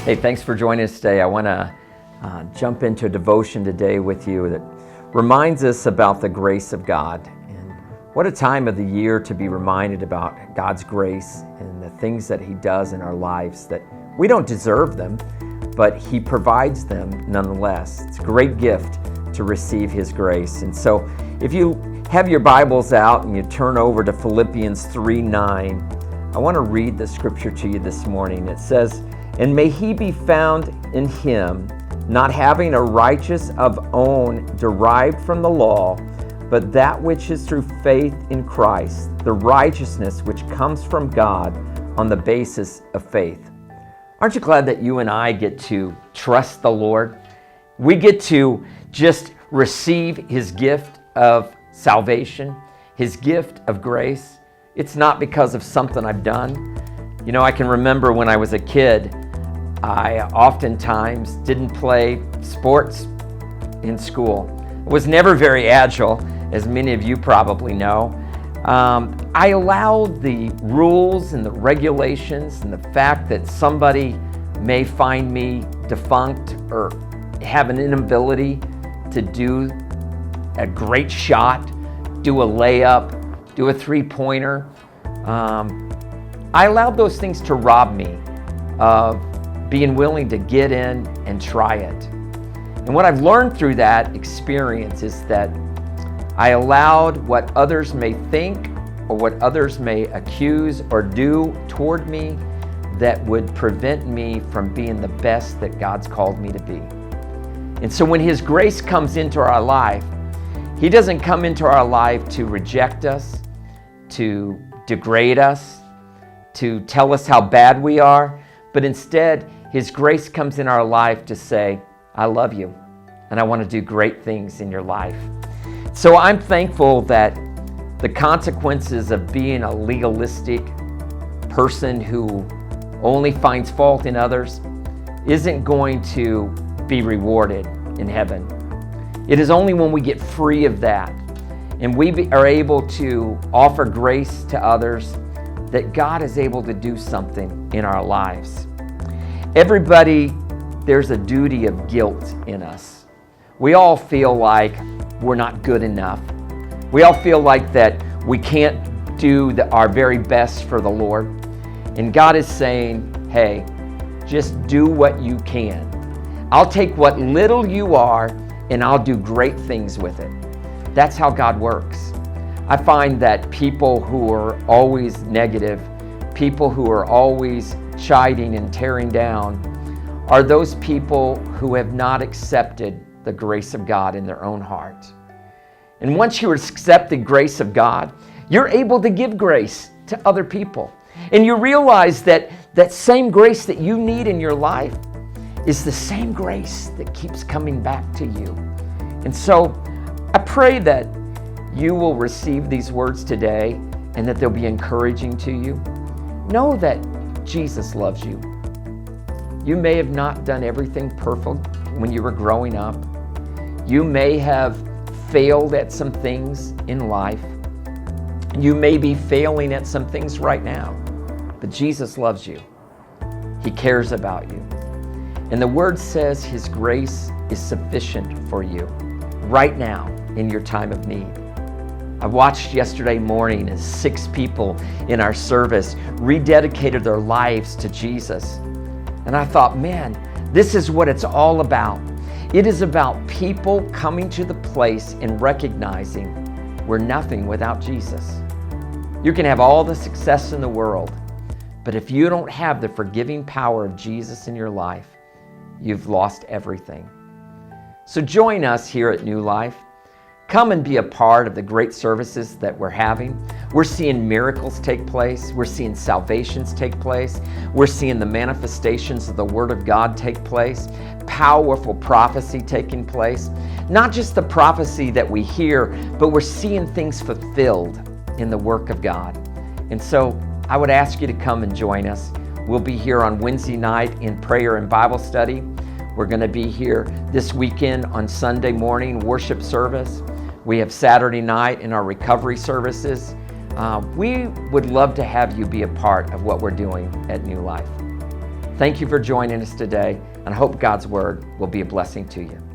Hey, thanks for joining us today. I want to jump into a devotion today with you that reminds us about the grace of God. And what a time of the year to be reminded about God's grace and the things that He does in our lives that we don't deserve them, but He provides them nonetheless. It's a great gift to receive His grace. And so if you have your Bibles out and you turn over to Philippians 3:9, I want to read the scripture to you this morning. It says, "And may he be found in him, not having a righteous of own derived from the law, but that which is through faith in Christ, the righteousness which comes from God on the basis of faith." Aren't you glad that you and I get to trust the Lord? We get to just receive His gift of salvation, His gift of grace. It's not because of something I've done. You know, I can remember when I was a kid, I oftentimes didn't play sports in school. I was never very agile, as many of you probably know. I allowed the rules and the regulations and the fact that somebody may find me defunct or have an inability to do a great shot, do a layup, do a three-pointer. I allowed those things to rob me of being willing to get in and try it. And what I've learned through that experience is that I allowed what others may think or what others may accuse or do toward me that would prevent me from being the best that God's called me to be. And so when His grace comes into our life, He doesn't come into our life to reject us, to degrade us, to tell us how bad we are, but instead, His grace comes in our life to say, "I love you, and I want to do great things in your life." So I'm thankful that the consequences of being a legalistic person who only finds fault in others isn't going to be rewarded in heaven. It is only when we get free of that and we are able to offer grace to others that God is able to do something in our lives. Everybody, there's a duty of guilt in us. We all feel like we're not good enough. We all feel like that we can't do our very best for the Lord. And God is saying, hey, just do what you can. I'll take what little you are and I'll do great things with it. That's how God works. I find that people who are always negative, people who are always chiding and tearing down, are those people who have not accepted the grace of God in their own heart. And once you accept the grace of God, you're able to give grace to other people. And you realize that that same grace that you need in your life is the same grace that keeps coming back to you. And so I pray that you will receive these words today and that they'll be encouraging to you. Know that Jesus loves you. You may have not done everything perfect when you were growing up. You may have failed at some things in life. You may be failing at some things right now, but Jesus loves you. He cares about you. And the Word says His grace is sufficient for you right now in your time of need. I watched yesterday morning as 6 people in our service rededicated their lives to Jesus. And I thought, man, this is what it's all about. It is about people coming to the place and recognizing we're nothing without Jesus. You can have all the success in the world, but if you don't have the forgiving power of Jesus in your life, you've lost everything. So join us here at New Life. Come and be a part of the great services that we're having. We're seeing miracles take place. We're seeing salvations take place. We're seeing the manifestations of the Word of God take place. Powerful prophecy taking place. Not just the prophecy that we hear, but we're seeing things fulfilled in the work of God. And so I would ask you to come and join us. We'll be here on Wednesday night in prayer and Bible study. We're going to be here this weekend on Sunday morning worship service. We have Saturday night in our recovery services. We would love to have you be a part of what we're doing at New Life. Thank you for joining us today, and I hope God's Word will be a blessing to you.